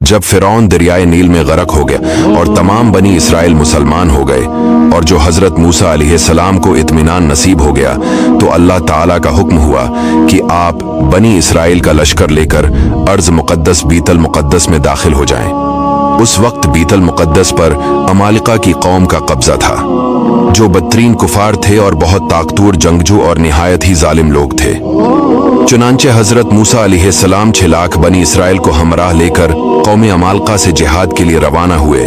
जब फिरौन दरियाए नील में गरक हो गया और तमाम बनी इसराइल मुसलमान हो गए और जो हजरत मूसा अलैहिस्सलाम को इत्मीनान नसीब हो गया, तो अल्लाह ताला का हुक्म हुआ कि आप बनी इसराइल का लश्कर लेकर अर्ज मुकद्दस बीतल मुकद्दस में दाखिल हो जाएं। उस वक्त बीतल मुकद्दस पर अमालिका की कौम का कब्जा था, जो बदतरीन कुफार थे और बहुत ताकतवर जंगजू और निहायत ही जालिम लोग थे। चुनांचे हजरत मूसा अलैहिस्सलाम 6 लाख बनी इसराइल को हमराह लेकर कौम अमालिका से जिहाद के लिए रवाना हुए,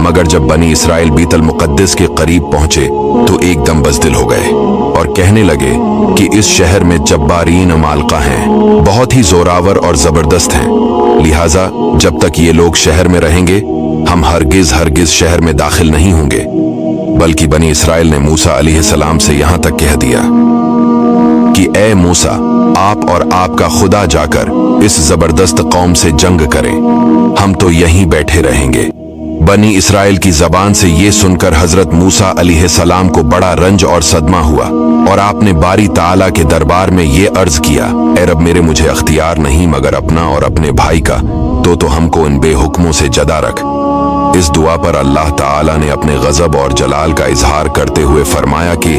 मगर जब बनी इसराइल बीतल मुकद्दस के करीब पहुंचे तो एकदम बज़दिल हो गए और कहने लगे कि इस शहर में जब्बारीन अमालिका हैं, बहुत ही जोरावर और जबरदस्त हैं, लिहाजा जब तक ये लोग शहर में रहेंगे हम हरगिज शहर में दाखिल नहीं होंगे। बल्कि बनी इसराइल ने मूसा अलैहिस्सलाम से यहाँ तक कह दिया कि ए मूसा, आप और आपका खुदा जाकर इस जबरदस्त कौम से जंग करें, हम तो यहीं बैठे रहेंगे। बनी इसराइल की जबान से ये सुनकर हजरत मूसा अलैहिस्सलाम को बड़ा रंज और सदमा हुआ और आपने बारी ताला के दरबार में ये अर्ज किया, ए रब, मेरे मुझे अख्तियार नहीं मगर अपना और अपने भाई का, तो हमको इन बेहुक्मों से जदा रख। इस दुआ पर अल्लाह ताला ने अपने गजब और जलाल का इजहार करते हुए फरमाया कि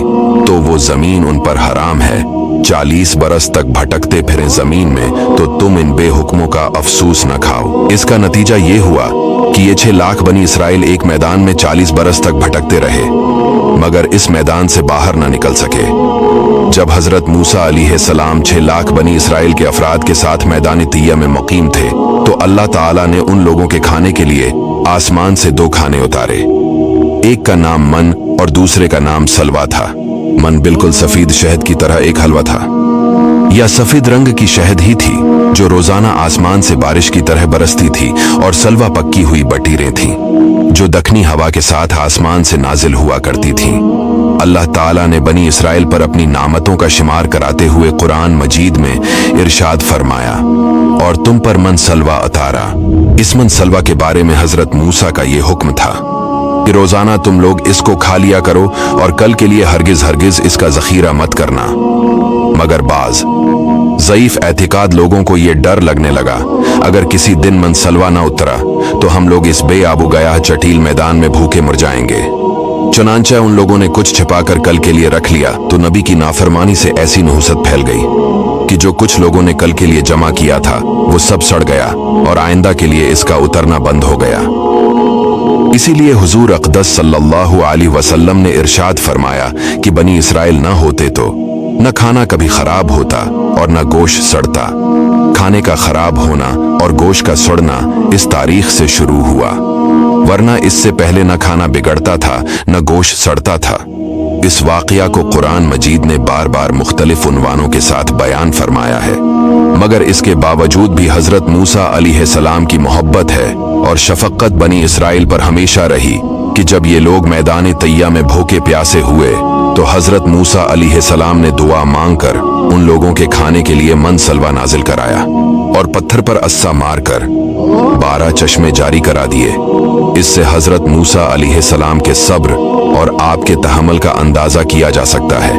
तो वो जमीन उन पर हराम है, 40 बरस तक भटकते फिरें जमीन में तो तुम इन बेहुक्मों का अफसूस न खाओ। इसका नतीजा ये हुआ कि ये 6 लाख बनी इसराइल एक मैदान में 40 बरस तक भटकते रहे, मगर इस मैदान से बाहर न निकल सके। जब हजरत मूसा अलैहिस्सलाम 6 लाख बनी इसराइल के अफराद के साथ मैदान तिया में मुकीम थे, तो अल्लाह ताला ने उन लोगों के खाने के लिए आसमान से 2 खाने उतारे। एक का नाम मन और दूसरे का नाम सलवा था। मन बिल्कुल सफेद शहद की तरह एक हलवा था, या सफेद रंग की शहद ही थी जो रोजाना आसमान से बारिश की तरह बरसती थी, और सलवा पक्की हुई बटीरें थीं जो दखनी हवा के साथ आसमान से नाजिल हुआ करती थीं। अल्लाह ताला ने बनी इसराइल पर अपनी नामतों का शुमार कराते हुए कुरान मजीद में इरशाद फरमाया, और तुम पर मन सलवा उतारा। इस मन सलवा के बारे में हजरत मूसा का ये हुक्म था कि रोजाना तुम लोग इसको खा लिया करो और कल के लिए हरगिज इसका जखीरा मत करना। मगर बाज ज़ईफ एतिकाद लोगों को ये डर लगने लगा, अगर किसी दिन मनसलवा न उतरा तो हम लोग इस बेआबू गया चटील मैदान में भूखे मर जाएंगे। चुनांचे उन लोगों ने कुछ छिपाकर कल के लिए रख लिया, तो नबी की नाफरमानी से ऐसी नहुसत फैल गई कि जो कुछ लोगों ने कल के लिए जमा किया था वो सब सड़ गया और आइंदा के लिए इसका उतरना बंद हो गया। इसीलिए हुजूर अक़दस सल्लल्लाहु अलैहि वसल्लम ने इरशाद फरमाया कि बनी इसराइल न होते तो न खाना कभी खराब होता और न गोश्त सड़ता। खाने का खराब होना और गोश्त का सड़ना इस तारीख से शुरू हुआ, वरना इससे पहले न खाना बिगड़ता था न गोश्त सड़ता था। इस वाक़या को कुरान मजीद ने बार बार मुख्तलिफ उन्वानों के साथ बयान फरमाया है, मगर इसके बावजूद भी हजरत मूसा अलैहिस्सलाम की मोहब्बत है और शफक़त बनी इसराइल पर हमेशा रही कि जब ये लोग मैदान तैया में भूखे प्यासे हुए तो हजरत मूसा अलैहिस्सलाम ने दुआ मांगकर उन लोगों के खाने के लिए मन सलवा नाजिल कराया और पत्थर पर अस्सा मारकर 12 चश्मे जारी करा दिए। इससे हजरत मूसा अलैहिस्सलाम के सब्र और आपके तहम्मुल का अंदाजा किया जा सकता है।